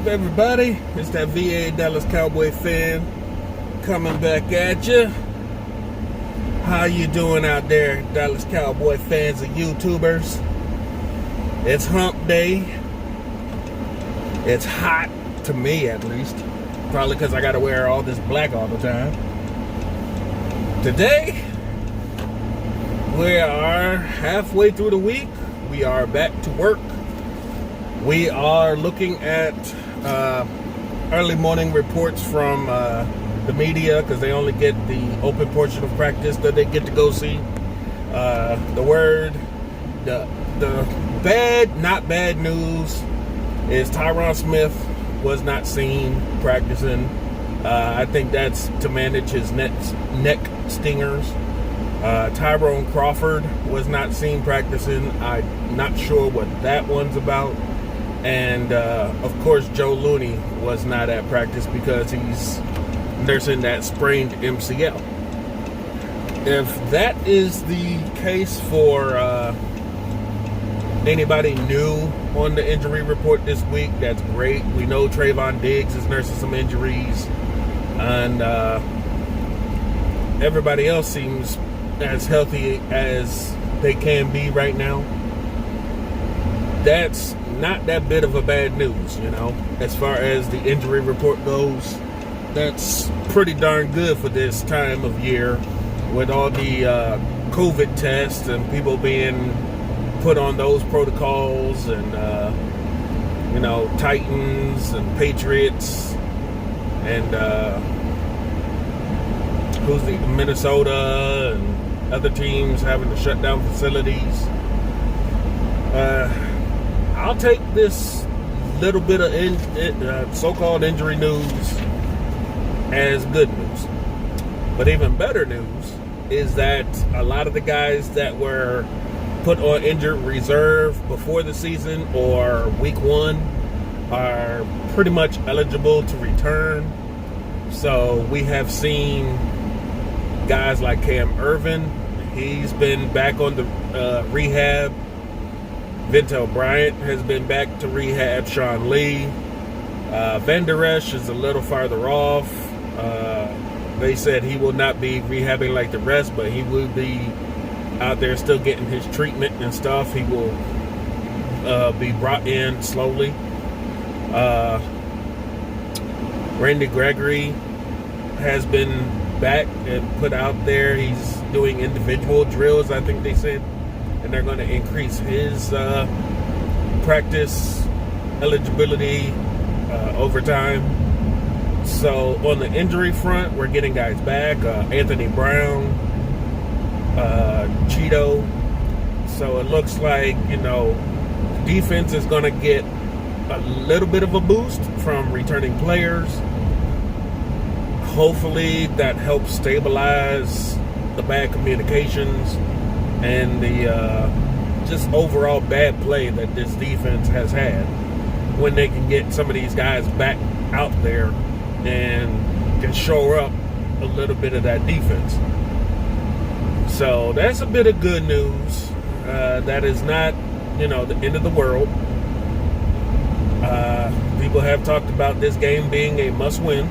everybody? It's that VA Dallas Cowboy fan coming back at you. How you doing out there, Dallas Cowboy fans and YouTubers? It's hump day. It's hot, to me at least. Probably because I gotta wear all this black all the time. Today, we are halfway through the week. We are back to work. We are looking at early morning reports from the media because they only get the open portion of practice that they get to go see. The bad, not bad news is Tyron Smith was not seen practicing. I think that's to manage his neck stingers. Tyrone Crawford was not seen practicing. I'm not sure what that one's about. And, of course, Joe Looney was not at practice because he's nursing that sprained MCL. If that is the case for anybody new on the injury report this week, that's great. We know Trayvon Diggs is nursing some injuries. And everybody else seems as healthy as they can be right now. That's not that bit of a bad news, as far as the injury report goes. That's pretty darn good for this time of year with all the COVID tests and people being put on those protocols and, Titans and Patriots and Minnesota and other teams having to shut down facilities. I'll take this little bit of so-called injury news as good news. But even better news is that a lot of the guys that were put on injured reserve before the season or week one are pretty much eligible to return. So we have seen guys like Cam Irvin. He's been back on the rehab. Ventel Bryant has been back to rehab. Sean Lee. Van Der Esch is a little farther off. They said he will not be rehabbing like the rest, but he will be out there still getting his treatment and stuff. He will be brought in slowly. Randy Gregory has been back and put out there. He's doing individual drills, I think they said. And they're going to increase his practice eligibility over time. So on the injury front, we're getting guys back. Anthony Brown, Cheeto. So it looks like, defense is going to get a little bit of a boost from returning players. Hopefully that helps stabilize the bad communications and the just overall bad play that this defense has had, when they can get some of these guys back out there and can shore up a little bit of that defense. So that's a bit of good news. That is not, the end of the world. People have talked about this game being a must-win,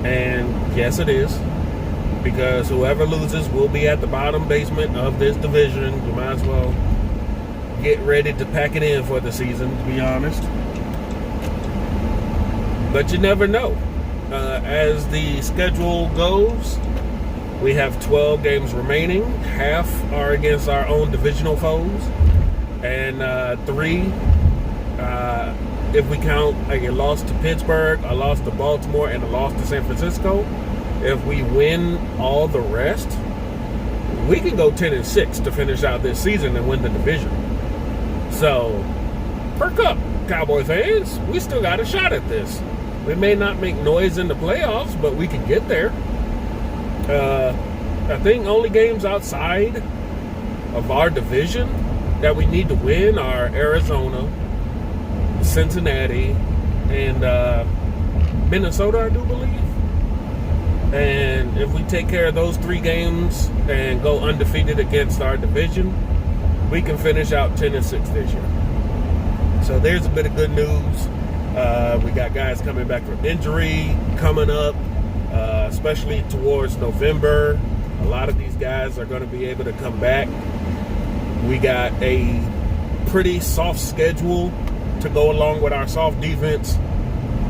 and yes, it is. Because whoever loses will be at the bottom basement of this division. You might as well get ready to pack it in for the season, to be honest. But you never know. As the schedule goes, we have 12 games remaining. Half are against our own divisional foes. And 3, if we count a loss to Pittsburgh, a loss to Baltimore, and a loss to San Francisco. If we win all the rest, we can go 10-6 to finish out this season and win the division. So, perk up, Cowboy fans. We still got a shot at this. We may not make noise in the playoffs, but we can get there. I think only games outside of our division that we need to win are Arizona, Cincinnati, and Minnesota, I do believe. And if we take care of those 3 games and go undefeated against our division, we can finish out 10-6 this year. So there's a bit of good news. We got guys coming back from injury coming up, especially towards November. A lot of these guys are going to be able to come back. We got a pretty soft schedule to go along with our soft defense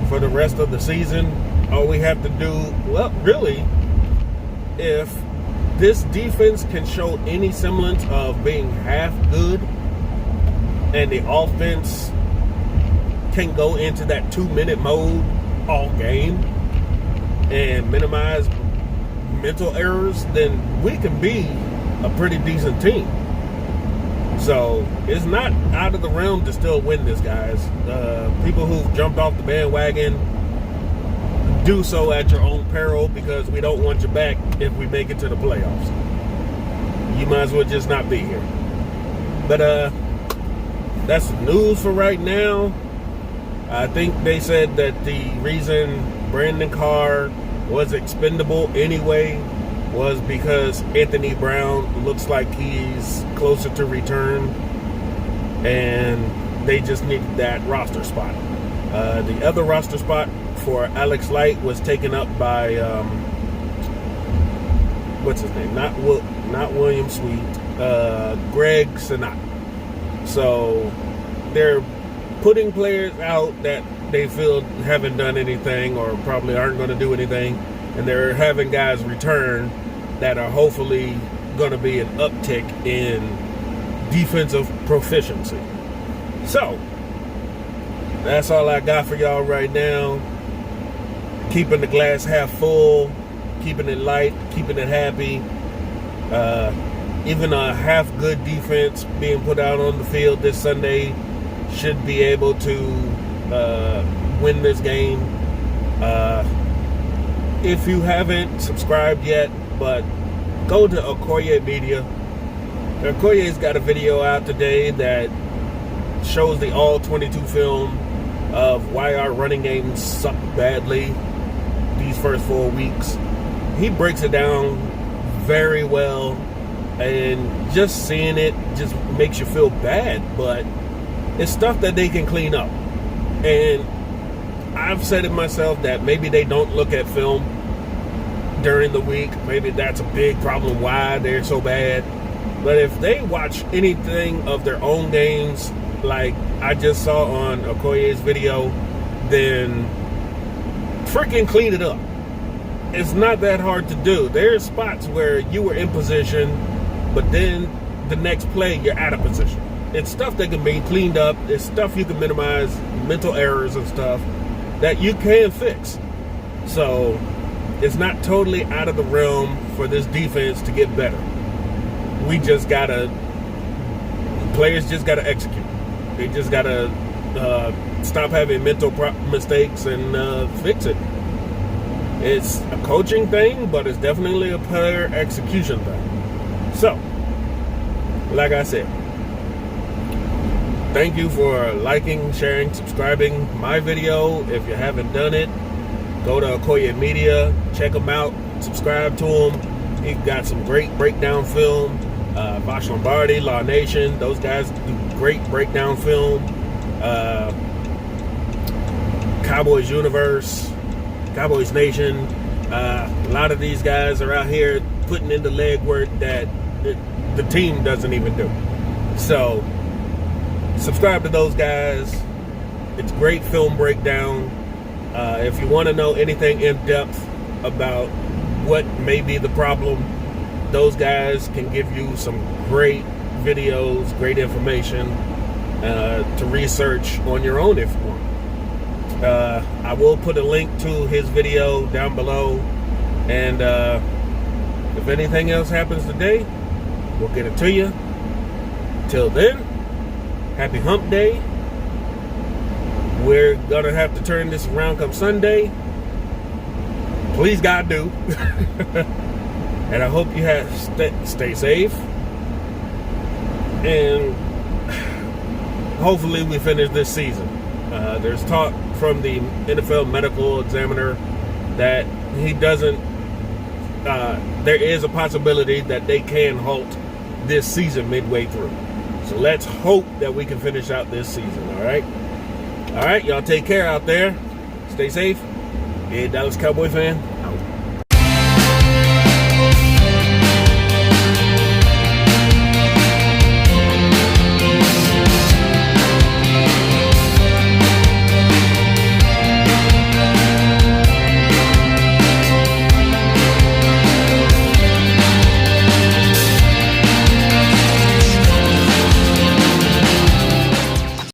for the rest of the season. All we have to do, well, really, if this defense can show any semblance of being half good and the offense can go into that 2-minute mode all game and minimize mental errors, then we can be a pretty decent team. So it's not out of the realm to still win this, guys. People who've jumped off the bandwagon, do so at your own peril, because we don't want you back if we make it to the playoffs. You might as well just not be here. But that's the news for right now. I think they said that the reason Brandon Carr was expendable anyway was because Anthony Brown looks like he's closer to return, and they just needed that roster spot. The other roster spot for Alex Light was taken up by what's his name? Not William Sweet, Greg Sinat. So they're putting players out that they feel haven't done anything or probably aren't going to do anything, and they're having guys return that are hopefully going to be an uptick in defensive proficiency. So that's all I got for y'all right now. Keeping the glass half full, keeping it light, keeping it happy. Even a half good defense being put out on the field this Sunday should be able to win this game. If you haven't subscribed yet, but go to Akoye Media. Akoye's got a video out today that shows the all 22 film of why our running game sucked badly these first 4 weeks. He breaks it down very well, and just seeing it just makes you feel bad, but it's stuff that they can clean up. And I've said it myself that maybe they don't look at film during the week. Maybe that's a big problem why they're so bad. But if they watch anything of their own games, like I just saw on Okoye's video, then freaking clean it up. It's not that hard to do. There's spots where you were in position, but then the next play you're out of position. It's stuff that can be cleaned up. It's stuff you can minimize mental errors and stuff that you can fix. So it's not totally out of the realm for this defense to get better. Players just gotta execute. They just gotta stop having mental mistakes and fix it. It's a coaching thing, but it's definitely a player execution thing. So, like I said, thank you for liking, sharing, subscribing my video. If you haven't done it, go to Akoye Media, check them out, subscribe to them. He got some great breakdown film. Vosh Lombardi, Law Nation, those guys do great breakdown film. Cowboys Universe, Cowboys Nation. A lot of these guys are out here putting in the legwork that the team doesn't even do. So subscribe to those guys. It's great film breakdown. If you want to know anything in depth about what may be the problem, those guys can give you some great videos, great information to research on your own if you want. I will put a link to his video down below, and if anything else happens today, we'll get it to you. Till then, happy hump day. We're gonna have to turn this around come Sunday. Please God do. And I hope you stay safe, and hopefully we finish this season. There's talk from the NFL medical examiner that he doesn't, there is a possibility that they can halt this season midway through. So let's hope that we can finish out this season, all right? All right, y'all take care out there. Stay safe. Yeah, Dallas Cowboy fan.